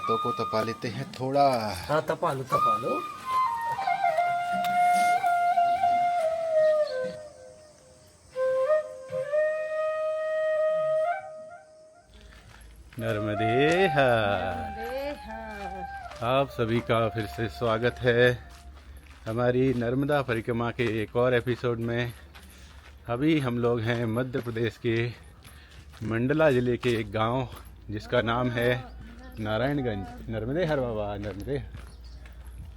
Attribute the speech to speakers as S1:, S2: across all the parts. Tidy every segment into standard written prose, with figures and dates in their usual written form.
S1: हाथों को तपा लेते हैं थोड़ा।
S2: हाँ तपा लो तपा लो।
S1: नर्मदे हर। आप सभी का फिर से स्वागत है हमारी नर्मदा परिक्रमा के एक और एपिसोड में। अभी हम लोग हैं मध्य प्रदेश के मंडला ज़िले के एक गांव जिसका नाम है नारायणगंज। नर्मदे हर बाबा नर्मदे।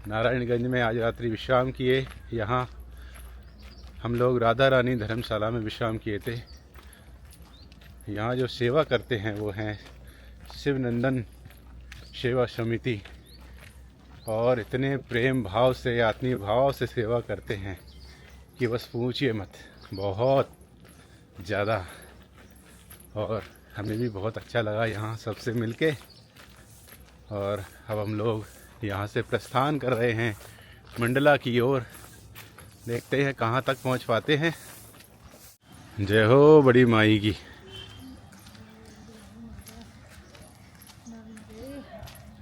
S1: नारायणगंज में आज रात्रि विश्राम किए। यहाँ हम लोग राधा रानी धर्मशाला में विश्राम किए थे। यहाँ जो सेवा करते हैं वो हैं शिवनंदन सेवा समिति, और इतने प्रेम भाव से आत्मीय भाव से सेवा करते हैं कि बस पूछिए मत, बहुत ज़्यादा। और हमें भी बहुत अच्छा लगा यहाँ सबसे मिलके। और अब हम लोग यहाँ से प्रस्थान कर रहे हैं मंडला की ओर। देखते हैं कहाँ तक पहुँच पाते हैं। जय हो बड़ी माई की।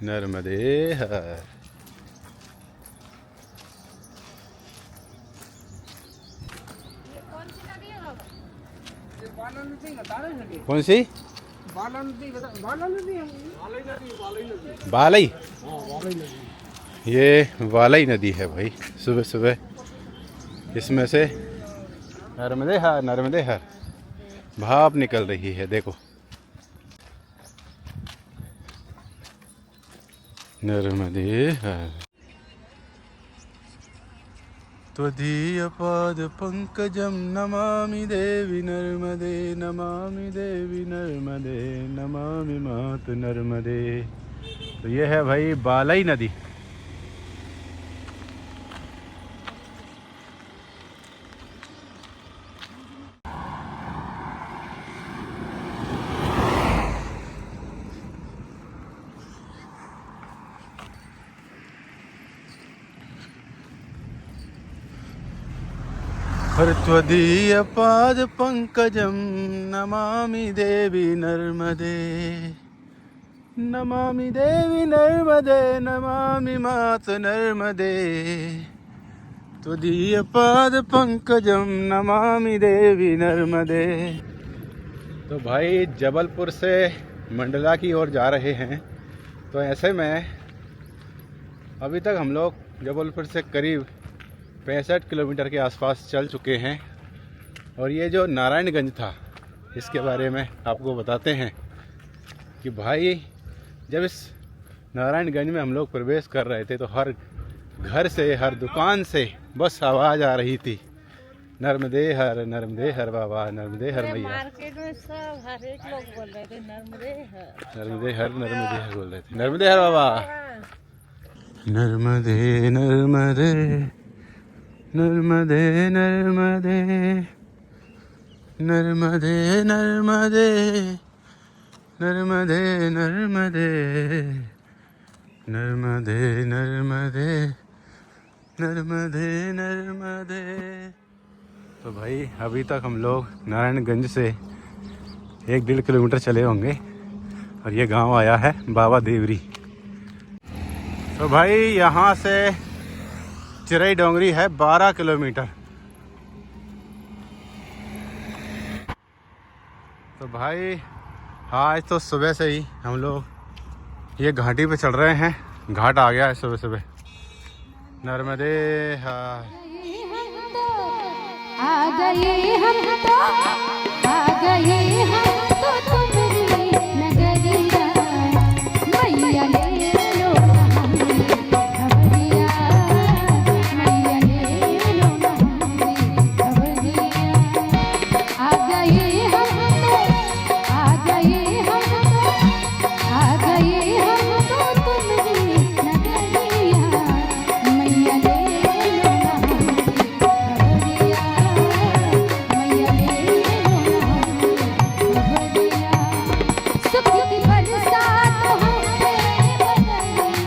S1: नर्मदे हर। कौन सी? बालई। ये वालई नदी है भाई। सुबह सुबह इसमें से नर्मदे हर भाप निकल रही है, देखो। नर्मदे हर। त्वदीयपाद पंकजं नमामि देवी नर्मदे, नमामि देवी नर्मदे, नमामि मात नर्मदे। तो ये है भाई बालई नदी। त्वदीयपाद पंकजं नमामि देवी नर्मदे, नमामि देवी नर्मदे, नमामि मात नर्मदे। त्वदीयपाद पंकजं नमामि देवी नर्मदे। तो भाई जबलपुर से मंडला की ओर जा रहे हैं। तो ऐसे में अभी तक हम लोग जबलपुर से करीब 65 किलोमीटर के आसपास चल चुके हैं। और ये जो नारायणगंज था, इसके बारे में आपको बताते हैं कि भाई जब इस नारायणगंज में हम लोग प्रवेश कर रहे थे तो हर घर से, हर दुकान से बस आवाज़ आ रही थी, नर्मदे हर बाबा, नर्मदे हर मैया।
S3: मार्केट में सब हर एक लोग बोल रहे थे नर्मदे हर,
S1: नर्मदे हर बोल रहे थे, नर्मदे हर बाबा। नर्मदे नर्मदे नर्मदे नर्मदे नर्मदे नर्मदे नर्मदे नर्मदे नर्मदे नर्मदे नर्मदे नर्मदे। तो भाई अभी तक हम लोग नारायणगंज से 1-1.5 किलोमीटर चले होंगे और ये गांव आया है बाबा देवरी। तो भाई यहाँ से चिरई डोंगरी है 12 किलोमीटर। तो भाई आज तो सुबह से ही हम लोग ये घाटी पे चढ़ रहे हैं। घाट आ गया है सुबह सुबह। नर्मदे हर।
S4: आ गए हम तो, आ गए हम तो तुम्हारी नगरिया, मैया ले लो हमें खबरिया, मैया ले लो हमें खबरिया। आ गए हम तो, आ गए हम तो, आ गए हम तो तुम्हारी नगरिया, मैया ले लो हमें खबरिया, मैया ले लो हमें खबरिया। सुख की बरसात हम पे बदलिया,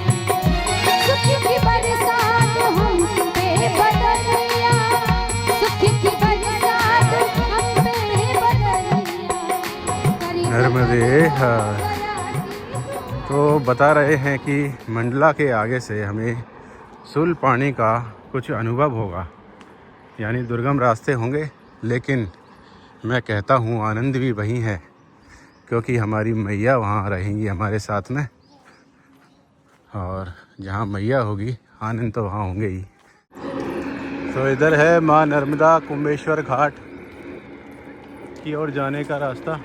S4: सुख की बरसात हम पे बदलिया, सुख की बरसात हम पे बदलिया।
S1: नर्मदे हर। तो तो बता रहे हैं कि मंडला के आगे से हमें सुल पानी का कुछ अनुभव होगा, यानी दुर्गम रास्ते होंगे, लेकिन मैं कहता हूँ आनंद भी वहीं है, क्योंकि हमारी मैया वहाँ रहेंगी हमारे साथ में, और जहाँ मैया होगी आनंद तो वहाँ होंगे ही। तो इधर है माँ नर्मदा कुंभेश्वर घाट की ओर जाने का रास्ता,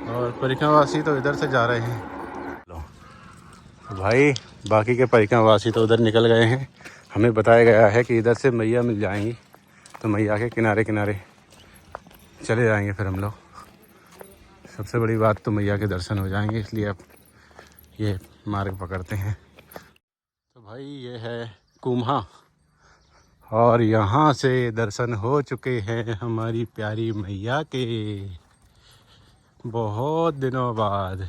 S1: और परिक्रमावासी तो इधर से जा रहे हैं। तो भाई बाकी के परिक्रमावासी तो उधर निकल गए हैं। हमें बताया गया है कि इधर से मैया मिल जाएंगी, तो मैया के किनारे किनारे चले जाएंगे फिर हम लोग। सबसे बड़ी बात तो मैया के दर्शन हो जाएंगे, इसलिए अब ये मार्ग पकड़ते हैं। तो भाई ये है कुम्हा, और यहाँ से दर्शन हो चुके हैं हमारी प्यारी मैया के बहुत दिनों बाद।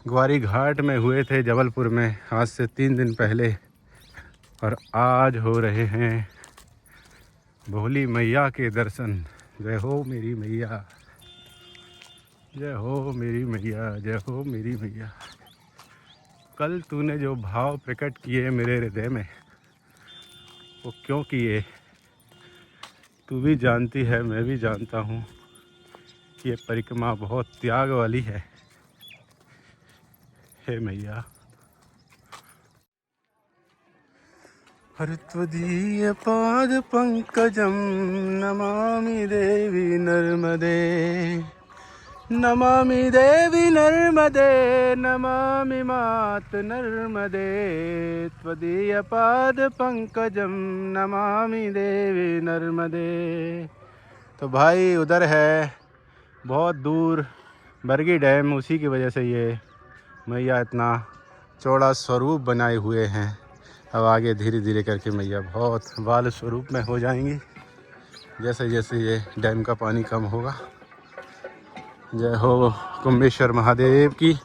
S1: ग्वारी घाट में हुए थे जबलपुर में आज से 3 दिन पहले, और आज हो रहे हैं भोली मैया के दर्शन। जय हो मेरी मैया, जय हो मेरी मैया, जय हो मेरी मैया। कल तूने जो भाव प्रकट किए मेरे हृदय में, वो क्यों किए तू भी जानती है, मैं भी जानता हूँ। ये परिक्रमा बहुत त्याग वाली है। हे मैया, हरित्वदीय पाद पंकजम नमामि देवी नर्मदे, नमामि देवी नर्मदे, नमामि मात नर्मदे, त्वदीय पाद पंकजम नमामि देवी नर्मदे। तो भाई उधर है बहुत दूर बरगी डैम, उसी की वजह से ये मैया इतना चौड़ा स्वरूप बनाए हुए हैं। अब आगे धीरे धीरे करके मैया बहुत बाल स्वरूप में हो जाएंगी जैसे जैसे ये डैम का पानी कम होगा। जय हो कुंभेश्वर महादेव की।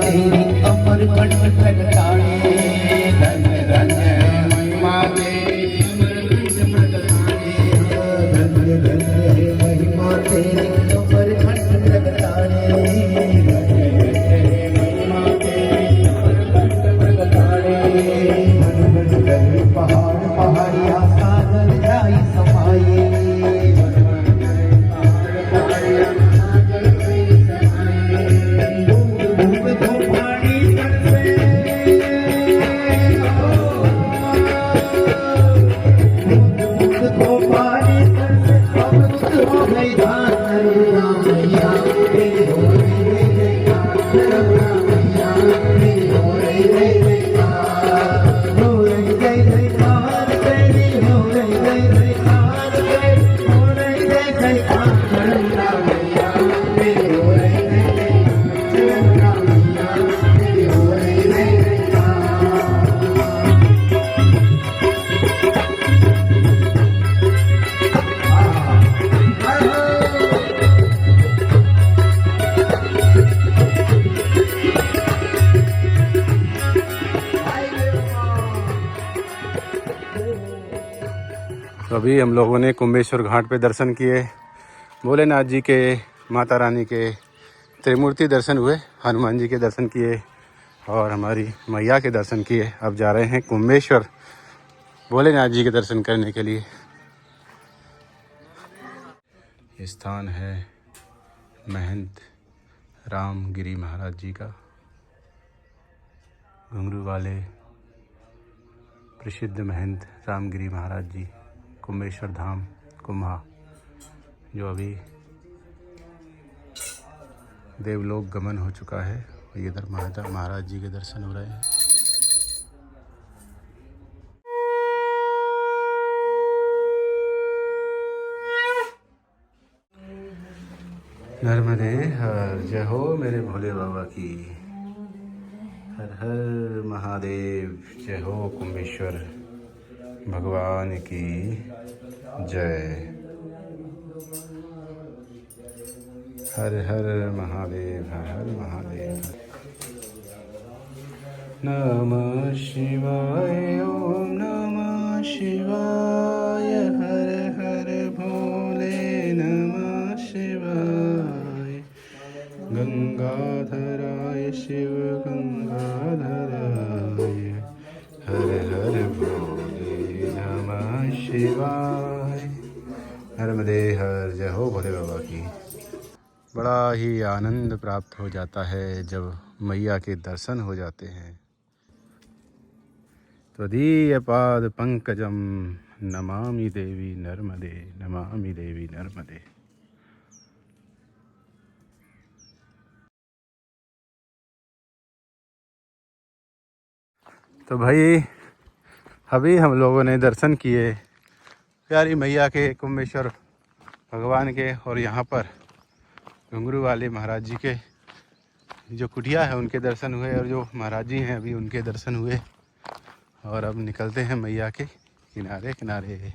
S2: तेरी अमर कंठ प्रगटाने, धन धन महिमा तेरी अमर कंठ प्रगटाने, धन धन महिमा तेरी अमर कंठ प्रगटाने, धन धन महिमा तेरी अमर कंठ प्रगटाने। मन मन कर पहाड़ पहाड़िया सागर जाई समाये, Hey, hey, hey.
S1: तो अभी हम लोगों ने कुंभेश्वर घाट पे दर्शन किए, भोलेनाथ जी के, माता रानी के त्रिमूर्ति दर्शन हुए, हनुमान जी के दर्शन किए और हमारी मैया के दर्शन किए। अब जा रहे हैं कुंभेश्वर भोलेनाथ जी के दर्शन करने के लिए। ये स्थान है महंत रामगिरी महाराज जी का, घुंघरू वाले प्रसिद्ध महंत रामगिरी महाराज जी, कुंभेश्वर धाम कुम्हा, जो अभी देवलोक गमन हो चुका है। और इधर महाराज जी के दर्शन हो रहे हैं। नर्मदे हर, जय हो मेरे भोले बाबा की। हर हर महादेव, जय हो कुंभेश्वर भगवान की जय। हर हर महादेव, हर हर महादेव। नमः शिवाय, ओम नमः शिवाय, हर हर भोले नमः शिवाय। गंगाधराय शिव गंगाधराय, हर हर भोले नमः शिवाय। नर्मदे हर, जय हो भोले बाबा की। बड़ा ही आनंद प्राप्त हो जाता है जब मैया के दर्शन हो जाते हैं। त्वदीय पाद पंकजम नमामि देवी नर्मदे, नमामि देवी नर्मदे। तो भाई अभी हम लोगों ने दर्शन किए प्यारी मैया के, कुंभेश्वर भगवान के, और यहाँ पर घुंघरू वाले महाराज जी के जो कुटिया है उनके दर्शन हुए, और जो महाराज जी हैं अभी उनके दर्शन हुए। और अब निकलते हैं मैया के किनारे किनारे।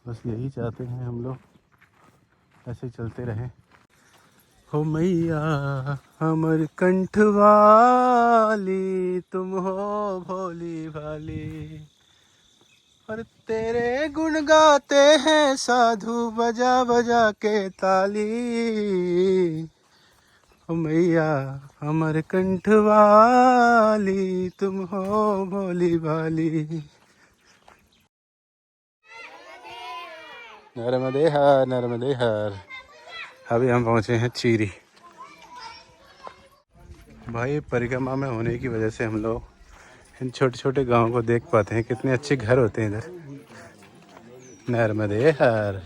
S1: बस यही चाहते हैं हम लोग, ऐसे चलते रहें। हो मैया अमर कंठ वाली, तुम हो भोली भाली, और तेरे गुण गाते हैं साधु बजा बजा के ताली। ओ मैया अमर कंठ वाली, तुम हो भोली भाली। नर्मदे हर, नर्मदे हर। अभी हम पहुँचे हैं चीरी। भाई परिक्रमा में होने की वजह से हम लोग इन छोटे छोटे गांवों को देख पाते हैं, कितने अच्छे घर होते हैं इधर। नर्मदे हर।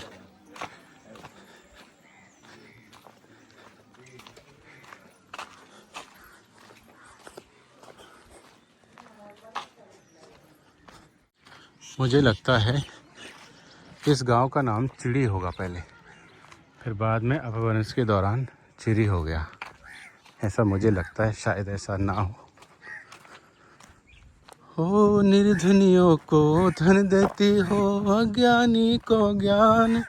S1: मुझे लगता है इस गांव का नाम चिड़ी होगा पहले, फिर बाद में अपभ्रंश के दौरान चिड़ी हो गया, ऐसा मुझे लगता है। शायद ऐसा ना हो। हो निर्धनियों को धन देती हो, अज्ञानी को ज्ञान,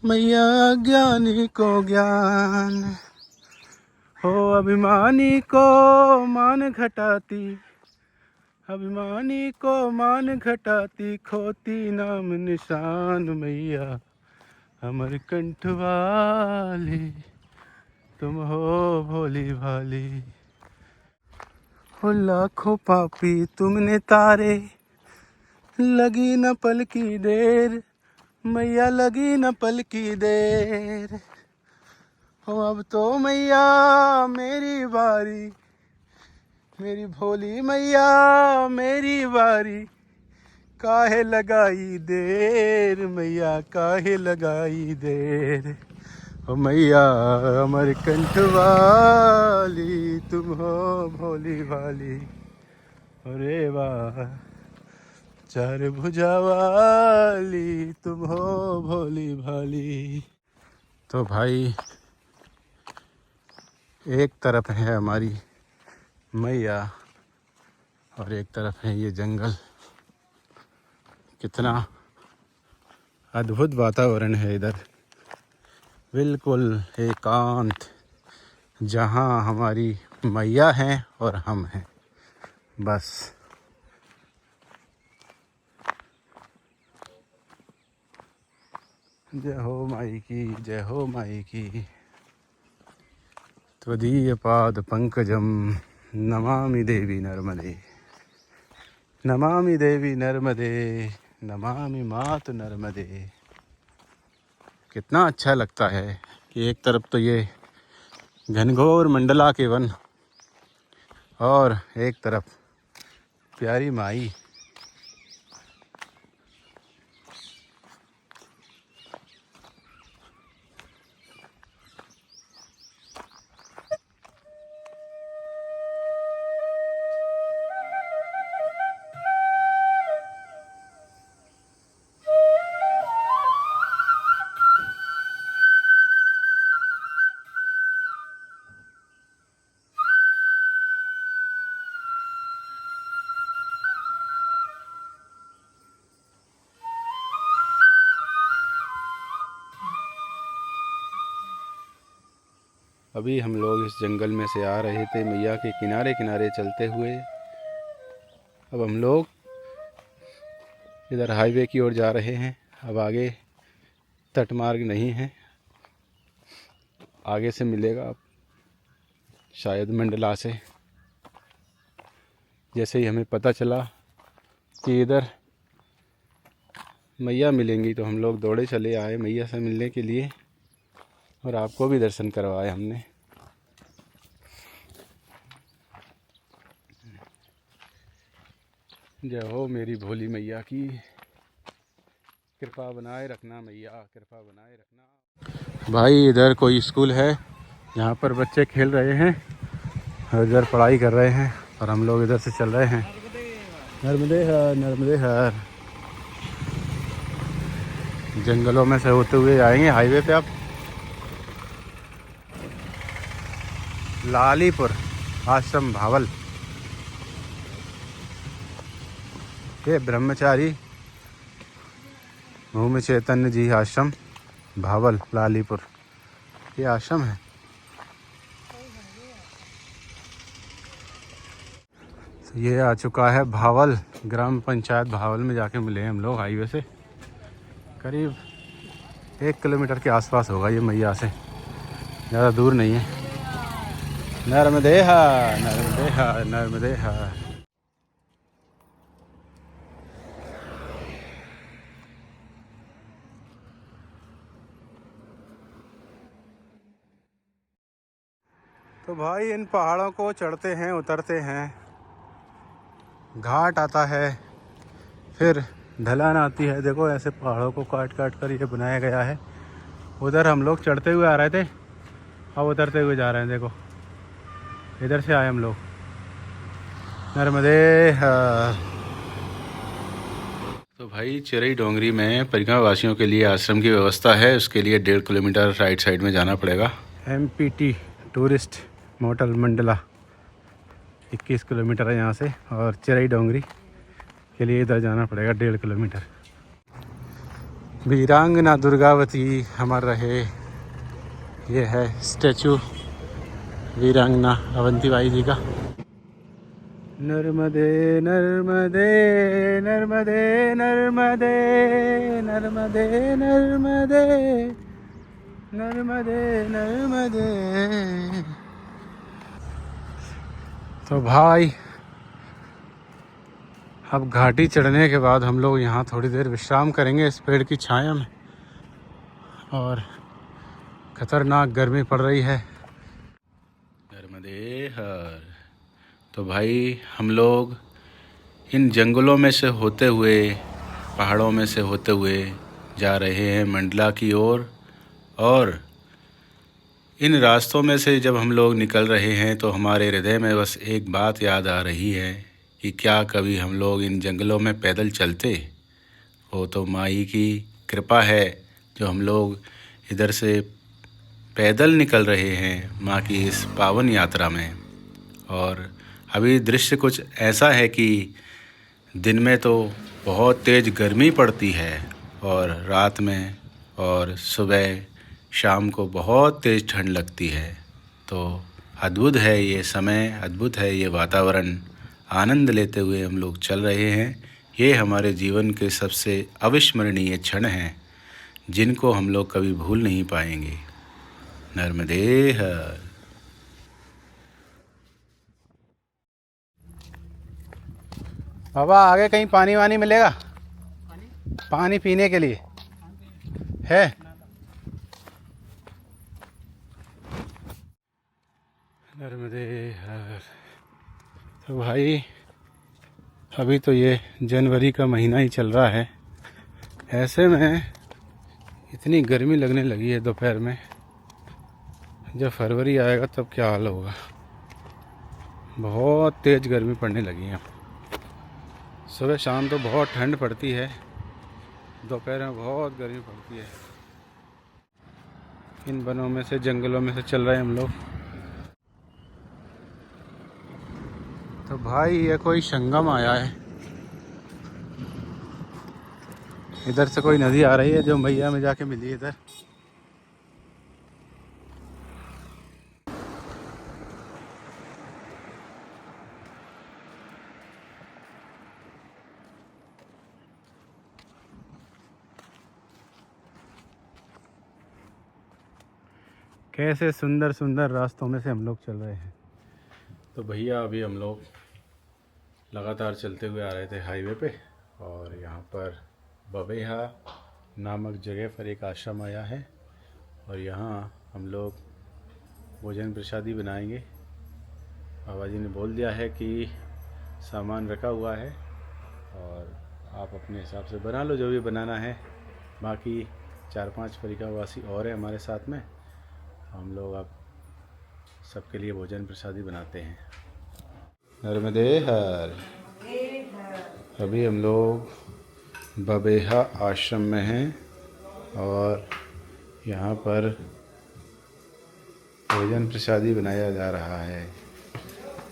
S1: मैया अज्ञानी को ज्ञान। हो अभिमानी को मान घटाती, अभिमानी को मान घटाती, खोती नाम निशान, मैया अमर कंठ वाली, तुम हो भोली भाली। हो लाखों पापी तुमने तारे, लगी न पल की देर, मैया लगी न पल की देर। हो अब तो मैया मेरी बारी, मेरी भोली मैया मेरी बारी, काहे लगाई देर, मैया काहे लगाई देर। ओ मैया अमर कंठ वाली, तुम हो भोली भाली, अरे वाह चार भुजा वाली, तुम हो भोली भाली। तो भाई एक तरफ है हमारी मैया और एक तरफ है ये जंगल। कितना अद्भुत वातावरण है इधर, बिल्कुल एकांत, जहाँ हमारी मैया हैं और हम हैं बस। जय हो माई की, जय हो माई की। त्वदीय पाद पंकजम नमामि देवी नर्मदे, नमामि देवी नर्मदे, नमामि मातु नर्मदे। कितना अच्छा लगता है कि एक तरफ तो ये घनघोर मंडला के वन और एक तरफ प्यारी माई। अभी हम लोग इस जंगल में से आ रहे थे मैया के किनारे किनारे चलते हुए। अब हम लोग इधर हाईवे की ओर जा रहे हैं। अब आगे तट मार्ग नहीं है, आगे से मिलेगा शायद मंडला से। जैसे ही हमें पता चला कि इधर मैया मिलेंगी तो हम लोग दौड़े चले आए मैया से मिलने के लिए, और आपको भी दर्शन करवाए हमने। जय हो मेरी भोली मैया की, कृपा बनाए रखना मैया, कृपा बनाए रखना। भाई इधर कोई स्कूल है, यहाँ पर बच्चे खेल रहे हैं और इधर पढ़ाई कर रहे हैं, और हम लोग इधर से चल रहे हैं। नर्मदे हर, नर्मदे हर। जंगलों में से होते हुए आएंगे हाईवे पे। अब लालीपुर आश्रम भावल, ये ब्रह्मचारी भूमि चैतन्य जी आश्रम भावल लालीपुर, ये आश्रम है। तो ये आ चुका है भावल, ग्राम पंचायत भावल में जाके मिले हम लोग हाईवे से। करीब 1 किलोमीटर के आसपास होगा ये मैया से, ज़्यादा दूर नहीं है। नर्मदे हर, नर्मदे हर, नर्मदे हर। तो भाई इन पहाड़ों को चढ़ते हैं उतरते हैं, घाट आता है, फिर ढलान आती है। देखो ऐसे पहाड़ों को काट काट कर ये बनाया गया है। उधर हम लोग चढ़ते हुए आ रहे थे, अब उतरते हुए जा रहे हैं। देखो इधर से आए हम लोग। नर्मदे हर। तो भाई चिरई डोंगरी में परिक्रमा वासियों के लिए आश्रम की व्यवस्था है, उसके लिए 1.5 किलोमीटर राइट साइड में जाना पड़ेगा। MPT tourist motel Mandla 21 kilometre है यहाँ से, और चिरई डोंगरी के लिए इधर जाना पड़ेगा 1.5 किलोमीटर। वीरांगना दुर्गावती अमर रहे, ये है स्टैचू वीरांगना अवंतीबाई जी का। नर्मदे नर्मदे नर्मदे नर्मदे नर्मदे नर्मदे नर्मदे नर्मदे। तो भाई अब घाटी चढ़ने के बाद हम लोग यहाँ थोड़ी देर विश्राम करेंगे इस पेड़ की छाया में, और खतरनाक गर्मी पड़ रही है। नर्मदे हर। तो भाई हम लोग इन जंगलों में से होते हुए, पहाड़ों में से होते हुए जा रहे हैं मंडला की ओर। और इन रास्तों में से जब हम लोग निकल रहे हैं तो हमारे हृदय में बस एक बात याद आ रही है कि क्या कभी हम लोग इन जंगलों में पैदल चलते। वो तो माई की कृपा है जो हम लोग इधर से पैदल निकल रहे हैं माँ की इस पावन यात्रा में। और अभी दृश्य कुछ ऐसा है कि दिन में तो बहुत तेज़ गर्मी पड़ती है, और रात में और सुबह शाम को बहुत तेज़ ठंड लगती है। तो अद्भुत है ये समय, अद्भुत है ये वातावरण। आनंद लेते हुए हम लोग चल रहे हैं। ये हमारे जीवन के सबसे अविस्मरणीय क्षण हैं जिनको हम लोग कभी भूल नहीं पाएंगे। नर्मदे हर। बाबा आगे कहीं पानी वानी मिलेगा? पानी पीने के लिए है? नर्मदे हर। तो भाई अभी तो ये जनवरी का महीना ही चल रहा है, ऐसे में इतनी गर्मी लगने लगी है दोपहर में। जब फरवरी आएगा तब क्या हाल होगा। बहुत तेज़ गर्मी पड़ने लगी है। सुबह शाम तो बहुत ठंड पड़ती है, दोपहर में बहुत गर्मी पड़ती है। इन वनों में से, जंगलों में से चल रहे हैं हम लोग। तो भाई ये कोई संगम आया है, इधर से कोई नदी आ रही है जो मैया में जाके मिली इधर। कैसे सुंदर सुंदर रास्तों में से हम लोग चल रहे हैं। तो भैया अभी हम लोग लगातार चलते हुए आ रहे थे हाईवे पे, और यहाँ पर बबेहा नामक जगह पर एक आश्रम आया है, और यहाँ हम लोग भोजन प्रसादी बनाएंगे। बाबा जी ने बोल दिया है कि सामान रखा हुआ है और आप अपने हिसाब से बना लो जो भी बनाना है। बाकी 4-5 परिवारवासी और हैं हमारे साथ में, हम लोग अब सबके लिए भोजन प्रसादी बनाते हैं। नर्मदे हर। अभी हम लोग बबेहा आश्रम में हैं और यहाँ पर भोजन प्रसादी बनाया जा रहा है।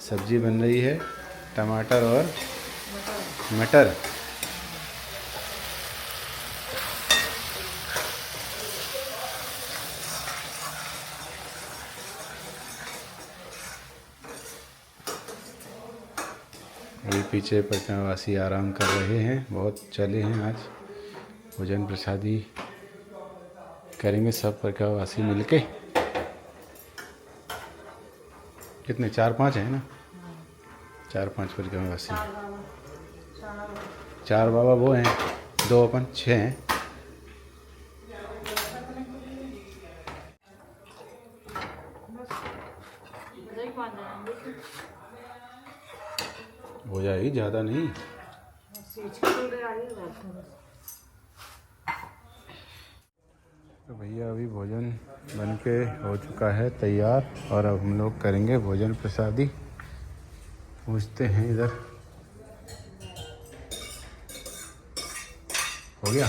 S1: सब्जी बन रही है, टमाटर और मटर। अभी पीछे परिक्रमावासी आराम कर रहे हैं, बहुत चले हैं आज। भोजन प्रसादी करेंगे सब परिक्रमावासी मिलके। कितने? 4-5 हैं ना? 4-5 परिक्रमावासी। 4 बाबा वो हैं, 2 अपन, 6 हैं। हो जाएगी, ज़्यादा नहीं। तो भैया अभी भोजन बनके हो चुका है तैयार, और अब हम लोग करेंगे भोजन प्रसादी। पूछते हैं इधर, हो गया?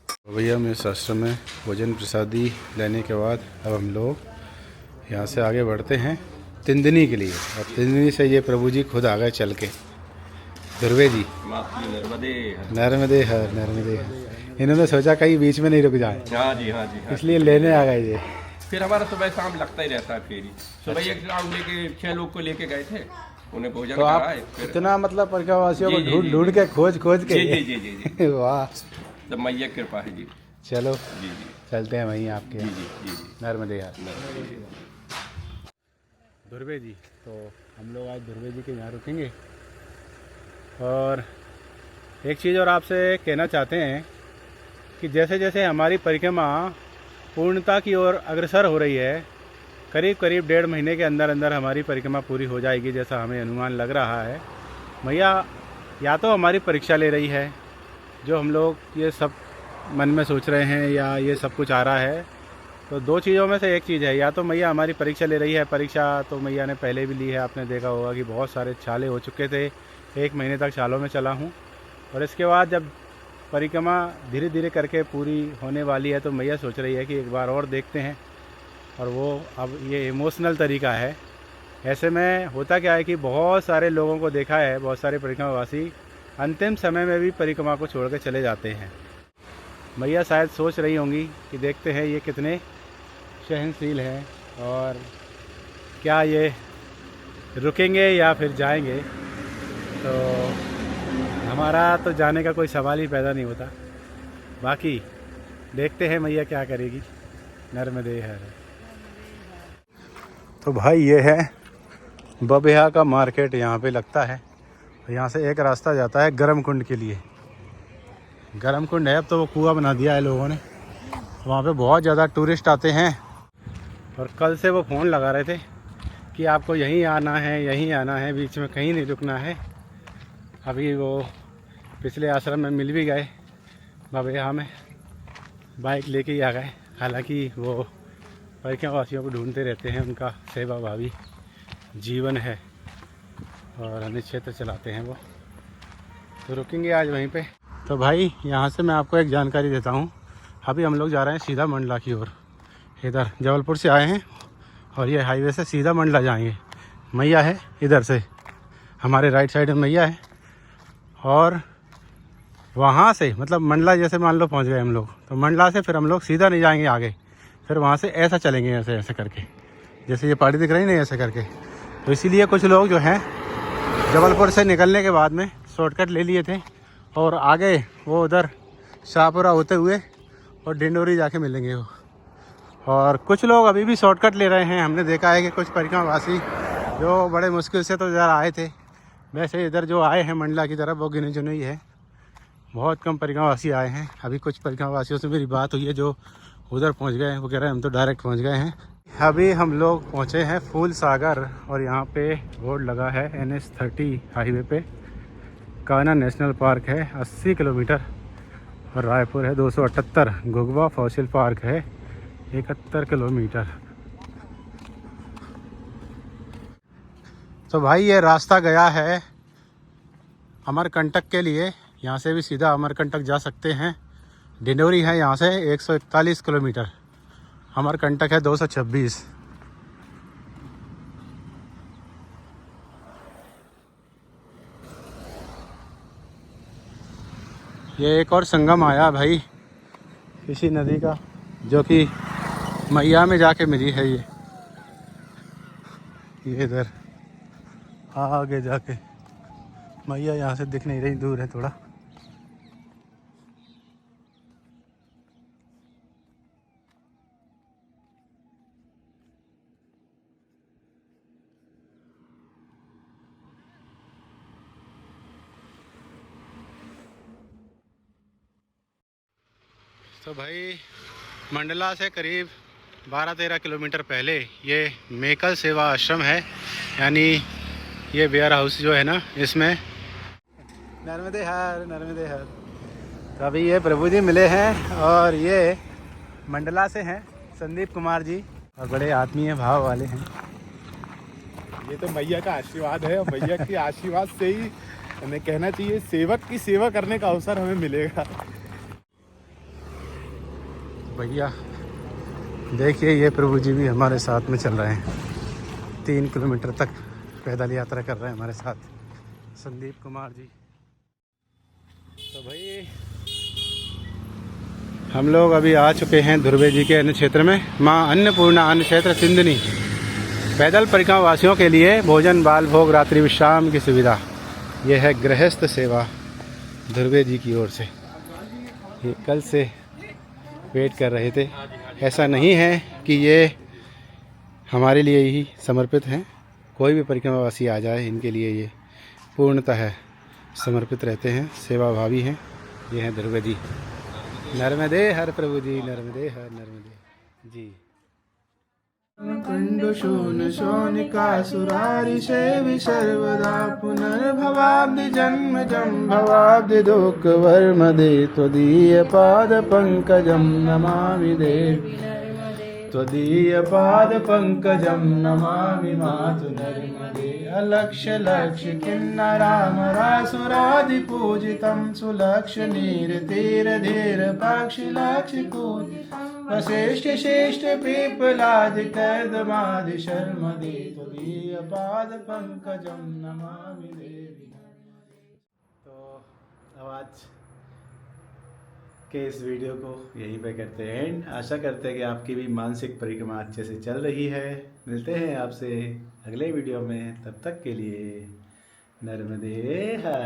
S1: तो भैया हम इस आश्रम में भोजन प्रसादी लेने के बाद अब हम लोग यहाँ से आगे बढ़ते हैं तिंदनी के लिए। और तिंदनी से ये प्रभु जी खुद आ गए चल के, ध्रुवे जी। नर्मदे हर, नर्मदे हर। इन्होंने सोचा कहीं बीच में नहीं रुक जाए।
S5: हाँ जी, हाँ जी,
S1: इसलिए लेने आ गए ये।
S5: फिर हमारा सुबह शाम लगता ही रहता है फेरी। सुबह एक गाँव लेके 6 लोग को लेके गए थे, उन्हें भोजन
S1: तो आप
S5: कराए। फिर
S1: इतना मतलब परिक्रमावासियों को
S5: जी, जी,
S1: ढूंढ
S5: जी,
S1: ढूंढ के खोज के।
S5: जी जी जी जी
S1: वाह,
S5: तो मैया की कृपा है जी।
S1: चलो
S5: जी जी
S1: चलते हैं वहीं आपके
S5: जी
S1: यहाँ।
S5: जी जी जी।
S1: नर्मदे हर। ध्रुवे जी, तो हम लोग आज ध्रुवे जी के यहाँ रुकेंगे। और एक चीज़ और आपसे कहना चाहते हैं कि जैसे जैसे हमारी परिक्रमा पूर्णता की ओर अग्रसर हो रही है, करीब करीब 1.5 महीने के अंदर अंदर हमारी परिक्रमा पूरी हो जाएगी, जैसा हमें अनुमान लग रहा है। मैया या तो हमारी परीक्षा ले रही है, जो हम लोग ये सब मन में सोच रहे हैं, या ये सब कुछ आ रहा है। तो 2 चीज़ों में से एक चीज़ है, या तो मैया हमारी परीक्षा ले रही है। परीक्षा तो मैया ने पहले भी ली है, आपने देखा होगा कि बहुत सारे छाले हो चुके थे। 1 महीने तक छालों में चला हूँ, और इसके बाद जब परिक्रमा धीरे धीरे करके पूरी होने वाली है तो मैया सोच रही है कि एक बार और देखते हैं। और वो अब ये इमोशनल तरीका है। ऐसे में होता क्या है कि बहुत सारे लोगों को देखा है, बहुत सारे परिक्रमावासी अंतिम समय में भी परिक्रमा को छोड़ कर चले जाते हैं। मैया शायद सोच रही होंगी कि देखते हैं ये कितने सहनशील हैं, और क्या ये रुकेंगे या फिर जाएंगे। तो हमारा तो जाने का कोई सवाल ही पैदा नहीं होता। बाकी देखते हैं मैया क्या करेगी। नर्मदे हर। तो भाई ये है बबिया का मार्केट, यहाँ पे लगता है। यहाँ से एक रास्ता जाता है गरम कुंड के लिए। गरम कुंड है, अब तो वो कुआं बना दिया है लोगों ने। वहाँ पे बहुत ज़्यादा टूरिस्ट आते हैं और कल से वो फ़ोन लगा रहे थे कि आपको यहीं आना है, यहीं आना है, बीच में कहीं नहीं रुकना है। अभी वो पिछले आश्रम में मिल भी गए, बबिया में बाइक लेके ही आ गए। हालांकि वो परिक्रमा वासियों को ढूंढते रहते हैं, उनका सेवा भावी जीवन है और अन्य क्षेत्र चलाते हैं वो। तो रुकेंगे आज वहीं पे। तो भाई यहाँ से मैं आपको एक जानकारी देता हूँ। अभी हम लोग जा रहे हैं सीधा मंडला की ओर। इधर जबलपुर से आए हैं और ये हाईवे से सीधा मंडला जाएंगे। मैया है इधर से, हमारे राइट साइड में मैया है। और वहाँ से मतलब मंडला जैसे मान लो पहुँच गए हम लोग, तो मंडला से फिर हम लोग सीधा नहीं जाएंगे आगे, फिर वहाँ से ऐसा चलेंगे, ऐसे ऐसे करके, जैसे ये पहाड़ी दिख रही नहीं, ऐसे करके। तो इसीलिए कुछ लोग जो हैं जबलपुर से निकलने के बाद में शॉर्टकट ले लिए थे और आगे वो उधर शाहपुरा होते हुए और डिंडोरी जाके मिलेंगे वो। और कुछ लोग अभी भी शॉर्टकट ले रहे हैं। हमने देखा है कि कुछ परिक्रमावासी जो बड़े मुश्किल से तो इधर आए थे, वैसे इधर जो आए हैं मंडला की तरफ वो गिने चुने ही है। बहुत कम परिक्रमावासी आए हैं। अभी कुछ परिक्रमावासियों से मेरी बात हुई है जो उधर पहुंच गए हैं, वो कह रहे हैं हम तो डायरेक्ट पहुंच गए हैं। अभी हम लोग पहुंचे हैं फूल सागर और यहाँ पे बोर्ड लगा है NH30 हाईवे पे। कान्हा नेशनल पार्क है 80 किलोमीटर और रायपुर है 278। घुघवा फॉसिल पार्क है 71 किलोमीटर। तो भाई ये रास्ता गया है अमरकंटक के लिए। यहाँ से भी सीधा अमरकंटक जा सकते हैं। डिंडोरी है यहाँ से 141 किलोमीटर, अमरकंटक है 226। ये एक और संगम आया भाई इसी नदी का, जो कि मैया में जाके मिली है। ये इधर आगे जाके मैया यहाँ से दिख नहीं रही, दूर है थोड़ा। तो भाई मंडला से करीब 12-13 किलोमीटर पहले ये मेकल सेवा आश्रम है, यानी ये वेयर हाउस जो है ना, इसमें नर्मदे हर नर्मदे हर। तो अभी ये प्रभु जी मिले हैं और ये मंडला से हैं, संदीप कुमार जी, और बड़े आत्मीय भाव वाले हैं।
S6: ये तो मैया का आशीर्वाद है और मैया के आशीर्वाद से ही हमें कहना चाहिए सेवक की सेवा करने का अवसर हमें मिलेगा।
S1: भैया देखिए ये प्रभु जी भी हमारे साथ में चल रहे हैं, 3 किलोमीटर तक पैदल यात्रा कर रहे हैं हमारे साथ संदीप कुमार जी। तो भाई हम लोग अभी आ चुके हैं ध्रुवे जी के अन्न क्षेत्र में, माँ अन्नपूर्णा अन्न क्षेत्र सिंधनी। पैदल परिक्रमा वासियों के लिए भोजन, बाल भोग, रात्रि विश्राम की सुविधा। यह है गृहस्थ सेवा ध्रुवे जी की ओर से। ये कल से वेट कर रहे थे। ऐसा नहीं है कि ये हमारे लिए ही समर्पित हैं, कोई भी परिक्रमावासी आ जाए इनके लिए ये पूर्णतः समर्पित रहते हैं, सेवाभावी हैं। ये हैं ध्रुवे जी। नर्मदे हर प्रभु जी, नर्मदे हर नर्मदे जी।
S2: कंड शून शोनिका सुरारि सेवि सर्वदा पुनर्भवाब्धि जन्म जम भवाब्धि दुःख वर्मदे त्वदीय पाद पंकजं नमामि देवी। त्वदीय पाद पंकजं नमामि मातु नर्मदे। अलक्ष्य लक्ष्य किन्नरामरासुरादि पूजितं सुलक्ष्य नीर तीर धीर पक्षि लक्ष्य कूजितं वशिष्ठ श्रेष्ठ पीपलादि कर्दमादि शर्मदे त्वदीय पाद पंकजं नमामि देवी।
S1: तो अब आज के इस वीडियो को यहीं पे करते हैं। आशा करते हैं कि आपकी भी मानसिक परिक्रमा अच्छे से चल रही है। मिलते हैं आपसे अगले वीडियो में, तब तक के लिए नर्मदे हर।